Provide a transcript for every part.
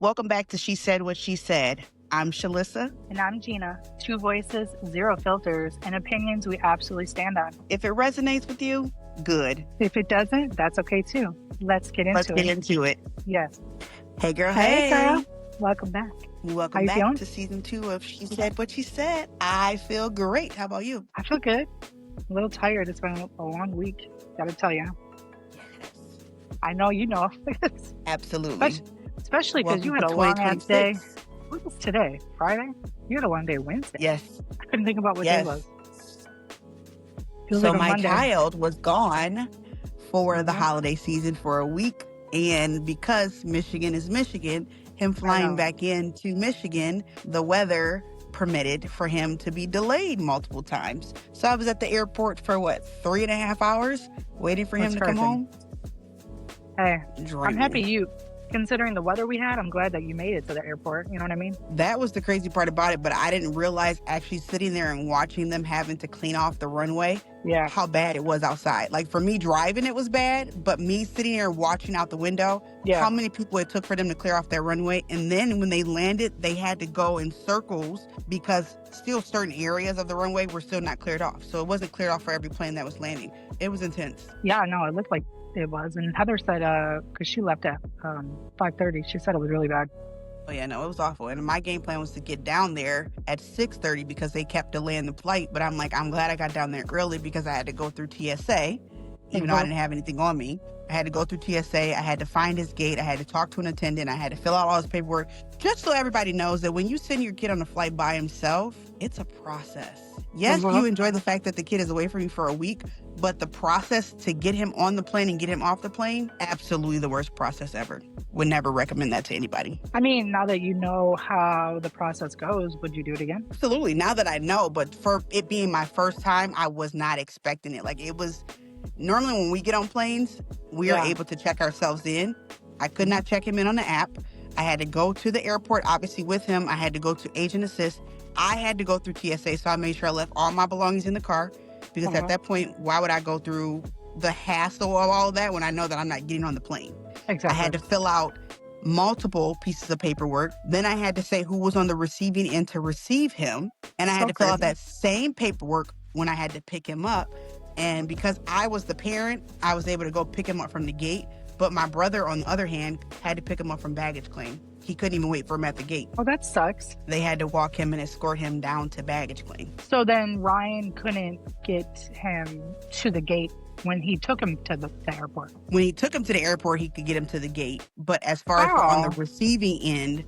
Welcome back to She Said What She Said. I'm Shalissa. And I'm Gina. Two voices, zero filters, and opinions we absolutely stand on. If it resonates with you, good. If it doesn't, that's okay too. Let's get into it. Yes. Hey, girl. Hey, girl. Welcome back. Welcome How you back feeling? to season 2 of She Said What She Said. I feel great. How about you? I feel good. A little tired. It's been a long week. Gotta tell you. Yes. I know you know. Absolutely. Especially because you had a long ass day. What was today? Friday? You had a long day Wednesday. Yes. I couldn't think about what day it was. So like my child was gone for the holiday season for a week. And because Michigan is Michigan, him flying back into Michigan, the weather permitted for him to be delayed multiple times. So I was at the airport for 3.5 hours waiting for him to come home. Hey, I'm happy you, considering the weather we had, I'm glad that you made it to the airport. You know what I mean? That was the crazy part about it, but I didn't realize actually sitting there and watching them having to clean off the runway, how bad it was outside. Like for me driving, it was bad, but me sitting there watching out the window, how many people it took for them to clear off that runway. And then when they landed, they had to go in circles because still certain areas of the runway were still not cleared off. So it wasn't cleared off for every plane that was landing. It was intense. Yeah, no, it looked like it was. And Heather said, because she left at 5:30, she said it was really bad. Oh yeah, no, it was awful. And my game plan was to get down there at 6:30 because they kept delaying the flight. But I'm glad I got down there early because I had to go through TSA, even though I didn't have anything on me. I had to go through TSA. I had to find his gate. I had to talk to an attendant. I had to fill out all his paperwork. Just so everybody knows that when you send your kid on a flight by himself, it's a process. Yes, you enjoy the fact that the kid is away from you for a week, but the process to get him on the plane and get him off the plane, absolutely the worst process ever. Would never recommend that to anybody. I mean, now that you know how the process goes, would you do it again? Absolutely. Now that I know, but for it being my first time, I was not expecting it. Like it was, normally when we get on planes, we are able to check ourselves in. I could not check him in on the app. I had to go to the airport, obviously with him. I had to go to Agent Assist. I had to go through TSA, so I made sure I left all my belongings in the car. Because at that point, why would I go through the hassle of all of that when I know that I'm not getting on the plane? Exactly. I had to fill out multiple pieces of paperwork. Then I had to say who was on the receiving end to receive him. And I had to fill out that same paperwork when I had to pick him up. And because I was the parent, I was able to go pick him up from the gate. But my brother, on the other hand, had to pick him up from baggage claim. He couldn't even wait for him at the gate. Oh, that sucks. They had to walk him and escort him down to baggage claim. So then Ryan couldn't get him to the gate when he took him to the airport. When he took him to the airport, he could get him to the gate. But as far as on the receiving end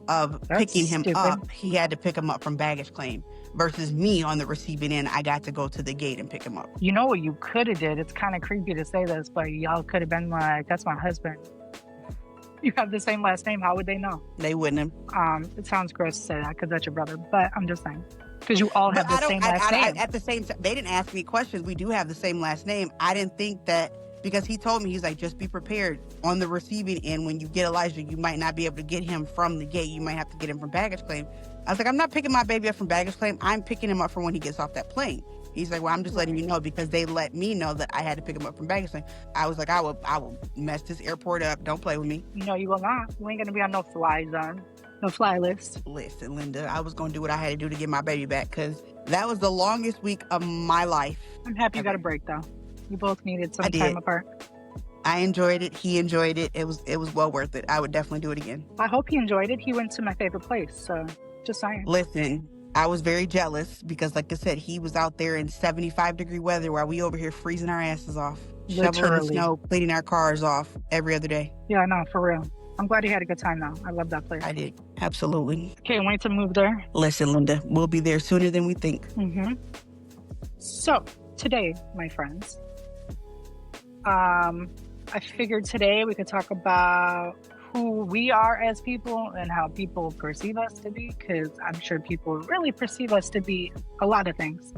of picking him up, he had to pick him up from baggage claim. Versus me on the receiving end, I got to go to the gate and pick him up. You know what you could have did? It's kind of creepy to say this, but y'all could have been like, that's my husband. You have the same last name. How would they know? They wouldn't have. It sounds gross to say that because that's your brother, but I'm just saying. Because you all have the same last name. At the same time, they didn't ask me questions. We do have the same last name. I didn't think that, because he told me, he's like, just be prepared. On the receiving end, when you get Elijah, you might not be able to get him from the gate. You might have to get him from baggage claim. I was like, I'm not picking my baby up from baggage claim. I'm picking him up from when he gets off that plane. He's like, well, I'm just letting you know because they let me know that I had to pick him up from baggage claim. I was like, I will mess this airport up. Don't play with me. No, you will not. We ain't going to be on no fly zone. No fly list. Listen, Linda, I was going to do what I had to do to get my baby back because that was the longest week of my life. I'm happy you got a break, though. You both needed some time apart. I enjoyed it. He enjoyed it. It was well worth it. I would definitely do it again. I hope he enjoyed it. He went to my favorite place, so just saying. Listen, I was very jealous because, like I said, he was out there in 75-degree weather while we over here freezing our asses off. Shoveling the snow, cleaning our cars off every other day. Yeah, no, for real. I'm glad you had a good time, though. I love that place. I did. Absolutely. Can't wait to move there. Listen, Linda, we'll be there sooner than we think. So, today, my friends, I figured today we could talk about who we are as people and how people perceive us to be, because I'm sure people really perceive us to be a lot of things.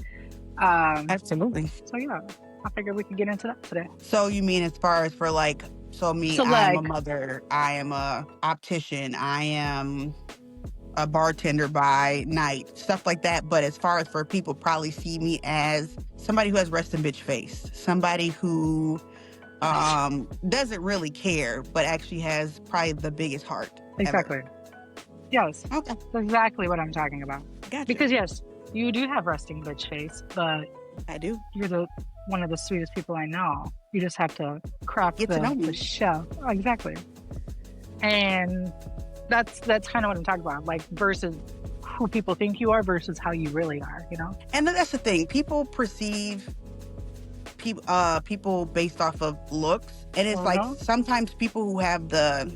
Absolutely. So, yeah, I figured we could get into that today. So you mean as far as for like, I'm a mother, I am a optician, I am a bartender by night, stuff like that. But as far as for people probably see me as somebody who has resting bitch face, somebody who doesn't really care, but actually has probably the biggest heart Exactly. ever. Yes. Okay, That's exactly what I'm talking about. gotcha. Because yes, you do have resting bitch face, but I do. you're one of the sweetest people I know. You just have to craft Get to know me. the shell. Exactly. And that's kind of what I'm talking about. Like versus who people think you are versus how you really are, you know? And that's the thing. People perceive people based off of looks, and it's like sometimes people who have I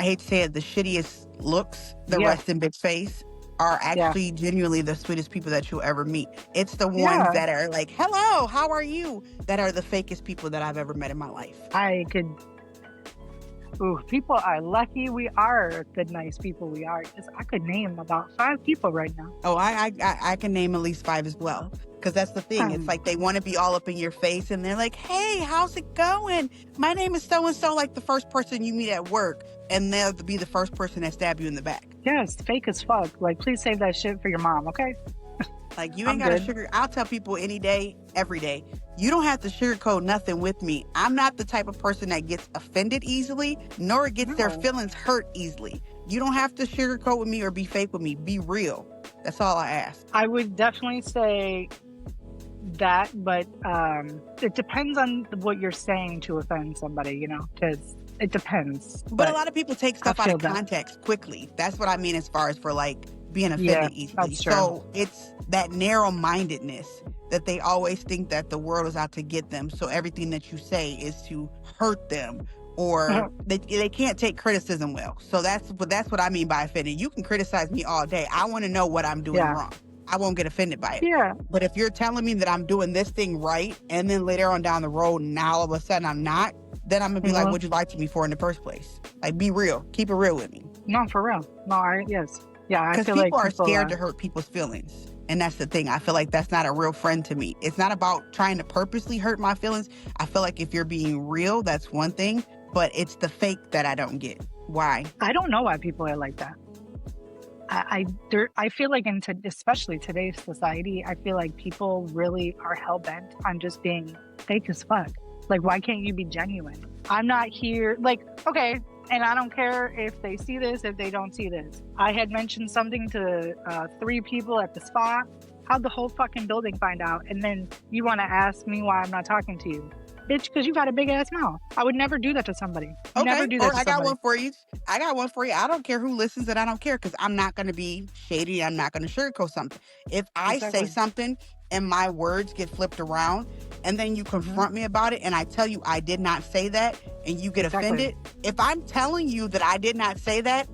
hate to say it, the shittiest looks, the resting bitch face, are actually genuinely the sweetest people that you'll ever meet. It's the ones that are like, hello, how are you? That are the fakest people that I've ever met in my life. People are lucky we are the nice people we are. I could name about 5 people right now. Oh, I can name at least 5 as well. Because that's the thing. It's like they want to be all up in your face and they're like, hey, how's it going? My name is so-and-so, like the first person you meet at work. And they'll be the first person that stab you in the back. Yes, fake as fuck. Like, please save that shit for your mom, okay? Like, you ain't got to I'll tell people any day, every day, you don't have to sugarcoat nothing with me. I'm not the type of person that gets offended easily, nor gets their feelings hurt easily. You don't have to sugarcoat with me or be fake with me. Be real. That's all I ask. I would definitely say that, but it depends on what you're saying to offend somebody, you know, because it depends. But a lot of people take stuff out of context quickly. That's what I mean as far as for like being offended easily. That's true. So it's that narrow-mindedness that they always think that the world is out to get them. So everything that you say is to hurt them, or they can't take criticism well. So that's what I mean by offended. You can criticize me all day. I want to know what I'm doing wrong. I won't get offended by it. Yeah. But if you're telling me that I'm doing this thing right, and then later on down the road, now all of a sudden I'm not, then I'm going to be like, what'd you lie to me for in the first place? Like, be real. Keep it real with me. No, for real. No, yes. Yeah, I feel like people are scared to hurt people's feelings. And that's the thing. I feel like that's not a real friend to me. It's not about trying to purposely hurt my feelings. I feel like if you're being real, that's one thing. But it's the fake that I don't get. Why? I don't know why people are like that. I feel like especially today's society, I feel like people really are hell-bent on just being fake as fuck. Like, why can't you be genuine? I'm not here, like, okay, and I don't care if they see this, if they don't see this. I had mentioned something to 3 people at the spa. How'd the whole fucking building find out? And then you want to ask me why I'm not talking to you. Bitch, because you got a big ass mouth. I would never do that to somebody. Okay, never do that to somebody. I got one for you. I don't care who listens, and I don't care because I'm not going to be shady. I'm not going to sugarcoat something. If I say something and my words get flipped around, and then you confront me about it, and I tell you I did not say that, and you get offended, if I'm telling you that I did not say that,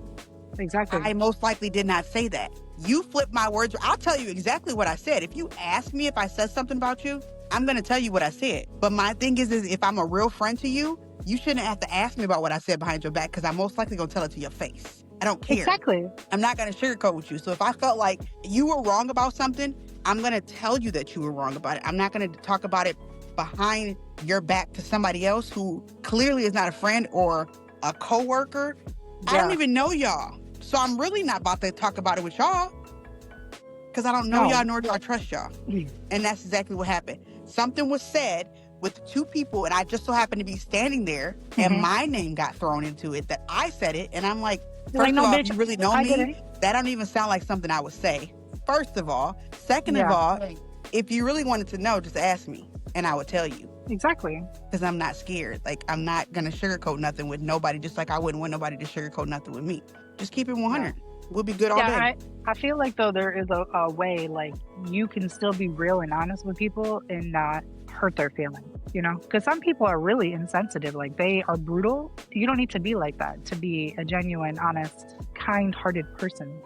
I most likely did not say that. You flip my words. I'll tell you exactly what I said. If you ask me if I said something about you, I'm going to tell you what I said. But my thing is if I'm a real friend to you, you shouldn't have to ask me about what I said behind your back, because I'm most likely going to tell it to your face. I don't care. Exactly. I'm not going to sugarcoat with you. So if I felt like you were wrong about something, I'm going to tell you that you were wrong about it. I'm not going to talk about it behind your back to somebody else who clearly is not a friend or a coworker. I don't even know y'all. So I'm really not about to talk about it with y'all, because I don't know y'all, nor do I trust y'all. And that's exactly what happened. Something was said with 2 people, and I just so happened to be standing there, and my name got thrown into it, that I said it, and I'm like, first of all, bitch, if you really know me, that don't even sound like something I would say, first of all. Second of all, if you really wanted to know, just ask me, and I would tell you. Exactly. Because I'm not scared. Like, I'm not going to sugarcoat nothing with nobody, just like I wouldn't want nobody to sugarcoat nothing with me. Just keep it 100. We'll be good all day. I feel like, though, there is a way, like, you can still be real and honest with people and not hurt their feelings, you know? Because some people are really insensitive. Like, they are brutal. You don't need to be like that to be a genuine, honest, kind-hearted person.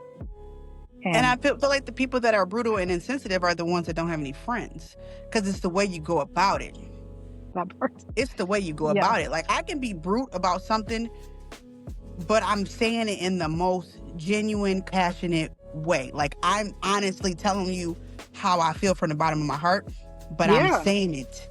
And I feel like the people that are brutal and insensitive are the ones that don't have any friends, because it's the way you go about it. It's the way you go about it. Like, I can be brute about something, but I'm saying it in the most genuine, passionate way. Like, I'm honestly telling you how I feel from the bottom of my heart, but I'm saying it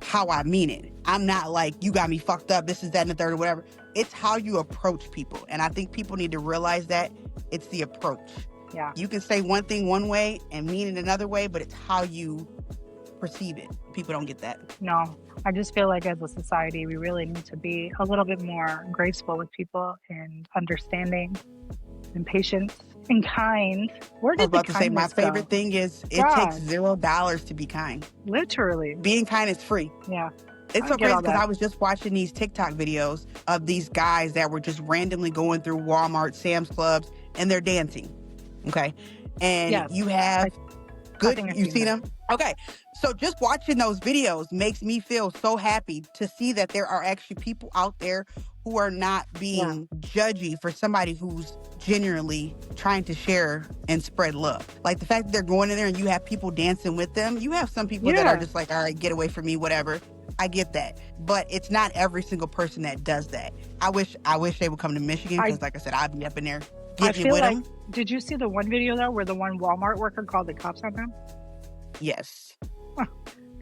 how I mean it. I'm not like, you got me fucked up, this is that and the third or whatever. It's how you approach people. And I think people need to realize that it's the approach. Yeah. You can say one thing one way and mean it another way, but it's how you perceive it. People don't get that. No, I just feel like as a society, we really need to be a little bit more graceful with people and understanding and patient and kind. Where I was did the about to say, my kindness go? favorite thing is it takes God, $0 to be kind. literally. Being kind is free. Yeah, It's I so get crazy all because that. I was just watching these TikTok videos of these guys that were just randomly going through Walmart, Sam's Clubs, and they're dancing. Okay. And Yes, you I have think I've you seen see that. them? Okay. So just watching those videos makes me feel so happy to see that there are actually people out there who are not Yeah, being judgy for somebody who's genuinely trying to share and spread love. Like the fact that they're going in there and you have people dancing with them. You have some people that are yeah. just like, all right, get away from me, whatever. I get that. But it's not every single person that does that. I wish they would come to Michigan I because, like I said, I'd be up in there I getting it feel with like. them. Did you see the one video though, where the one Walmart worker called the cops on them? Yes.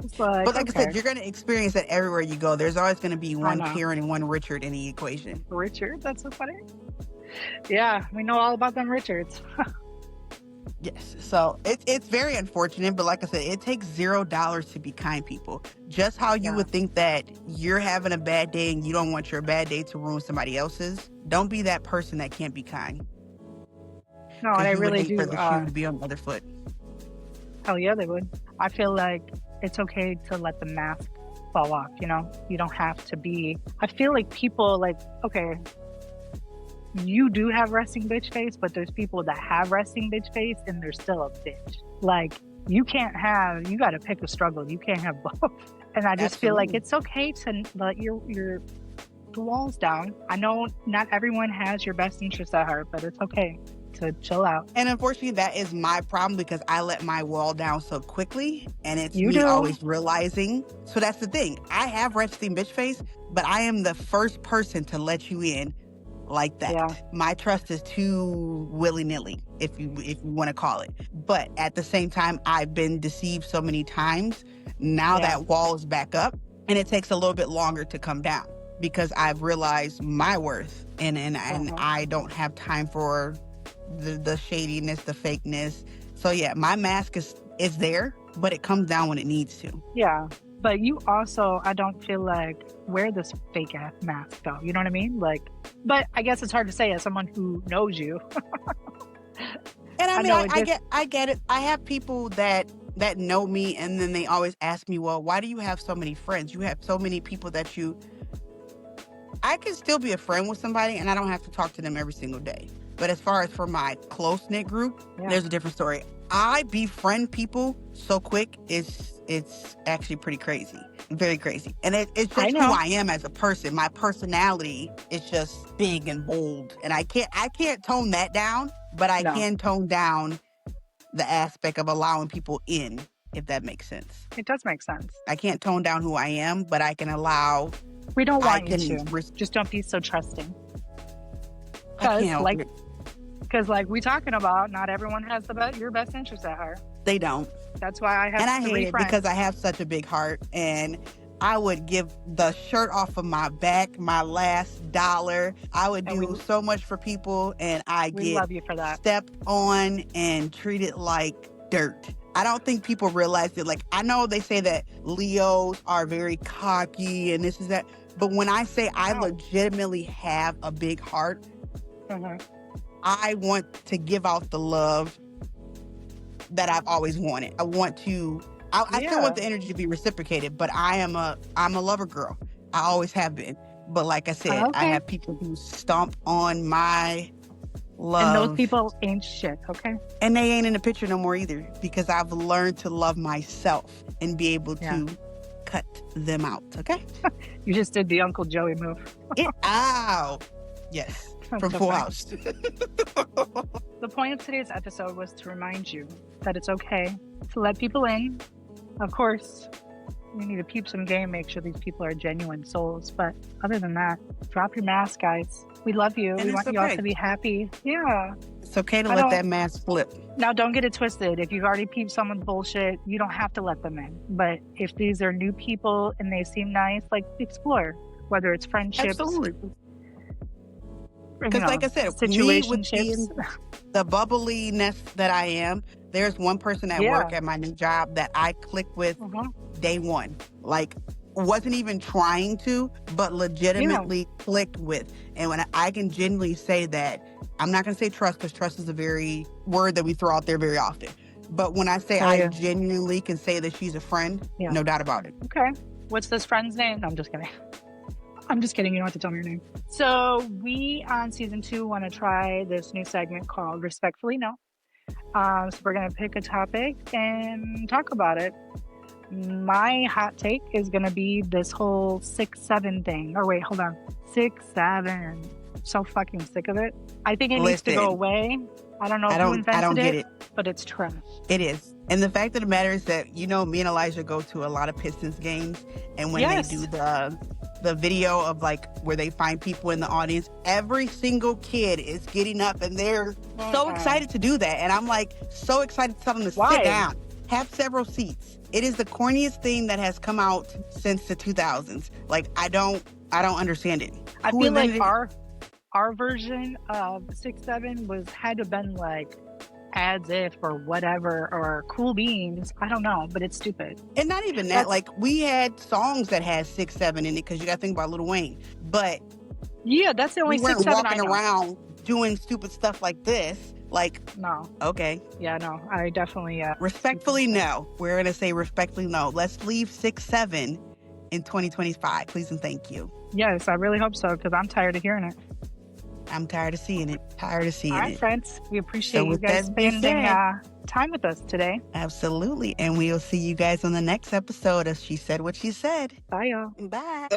It's like, But like I okay, said, you're going to experience that everywhere you go. There's always going to be I one know. Karen and one Richard in the equation. Richard, that's so funny. Yeah, we know all about them Richards. Yes. So it's very unfortunate, but like I said, it takes $0 to be kind, people. Just how you Yeah. would think that you're having a bad day and you don't want your bad day to ruin somebody else's. Don't be that person that can't be kind. No, and I Because you would really hate for do. the shoe to be on the other foot. Hell yeah, they would. I feel like it's okay to let the mask fall off, you know? You don't have to be. I feel like people, like, okay, you do have resting bitch face, but there's people that have resting bitch face and they're still a bitch. Like, you got to pick a struggle. You can't have both. And I just feel like Absolutely. it's okay to let your the walls down. I know not everyone has your best interest at heart, but it's okay to chill out. And unfortunately, that is my problem because I let my wall down so quickly, and it's You me do. always realizing. So that's the thing. I have resting bitch face, but I am the first person to let you in like that. Yeah. My trust is too willy-nilly, if you want to call it. But at the same time, I've been deceived so many times. Now Yeah. that wall is back up, and it takes a little bit longer to come down because I've realized my worth, and I don't have time for the shadiness, the fakeness. So yeah, my mask is there, but it comes down when it needs to. Yeah. But you also, I don't feel like, wear this fake ass mask though. You know what I mean? Like, but I guess it's hard to say as someone who knows you. And I mean, know I get it. I have people that know me, and then they always ask me, well, why do you have so many friends? You have so many people that I can still be a friend with somebody and I don't have to talk to them every single day. But as far as for my close-knit group, Yeah. there's a different story. I befriend people so quick, it's actually pretty crazy. Very crazy. And it's just who I am as a person. My personality is just big and bold. And I can't tone that down, but I can tone down the aspect of allowing people in, if that makes sense. It does make sense. I can't tone down who I am, but I can allow. We don't I want you can to. Just don't be so trusting. I can't help it. Because like we talking about, not everyone has your best interest at heart. They don't. That's why I have And I 3 hate it friends. because I have such a big heart, and I would give the shirt off of my back, my last dollar. I would do so much for people, and we love you for that. stepped on and treated like dirt. I don't think people realize it. Like, I know they say that Leos are very cocky and this is that, but when I say I legitimately have a big heart, I want to give out the love that I've always wanted. I want to, I still want the energy to be reciprocated, but I'm a lover girl. I always have been. But like I said, I have people who stomp on my love. And those people ain't shit, okay? And they ain't in the picture no more either, because I've learned to love myself and be able to cut them out, okay? You just did the Uncle Joey move. Ow! Yes, from Full House. The point of today's episode was to remind you that it's okay to let people in. Of course, you need to peep some game, make sure these people are genuine souls. But other than that, drop your mask, guys. We love you. And we want you all to be happy. Yeah. It's okay to let that mask flip. Now, don't get it twisted. If you've already peeped someone's bullshit, you don't have to let them in. But if these are new people and they seem nice, like, explore. Whether it's friendships. Absolutely. Because like I said, situationships. the bubbliness that I am, There's one person at Yeah. work at my new job that I clicked with Uh-huh. day one. Like, wasn't even trying to, but Yeah. legitimately clicked with. And when I can genuinely say that, I'm not going to say trust, because trust is a very word that we throw out there very often. But when I say Oh, I yeah. genuinely can say that she's a friend, Yeah. no doubt about it. Okay. What's this friend's name? No, I'm just kidding. I'm just kidding. You don't have to tell me your name. So we on season 2 want to try this new segment called Respectfully No. So we're gonna pick a topic and talk about it. My hot take is gonna be this whole 6'7" thing. Or wait, hold on. 6'7". So fucking sick of it. I think it needs to go Listen, away. I don't know I who don't invented get it, it. but it's trash. It is. And the fact of the matter is that, me and Elijah go to a lot of Pistons games, and when they do Yes. the video of like where they find people in the audience, every single kid is getting up and they're so excited to do that. And I'm like so excited to tell them to Why? sit down, have several seats. It is the corniest thing that has come out since the 2000s. Like, I don't understand it. I Who feel like invented it? our version of 6'7" had to been like as if or whatever or cool beans. I don't know, but it's stupid. And not even that. That's Like, we had songs that had 6'7" in it, because you got to think about Lil Wayne. But yeah, that's the only we weren't 6'7" I walking know. around doing stupid stuff like this. Like, No. okay. Yeah, no. I definitely Respectfully, no. We're going to say respectfully, no. Let's leave 6'7" in 2025. Please and thank you. Yes, I really hope so, because I'm tired of hearing it. I'm tired of seeing it. Tired of seeing All right, it. friends. We appreciate So you with guys that being spending said, time with us today. absolutely. And we'll see you guys on the next episode of She Said What She Said. Bye, y'all. Bye.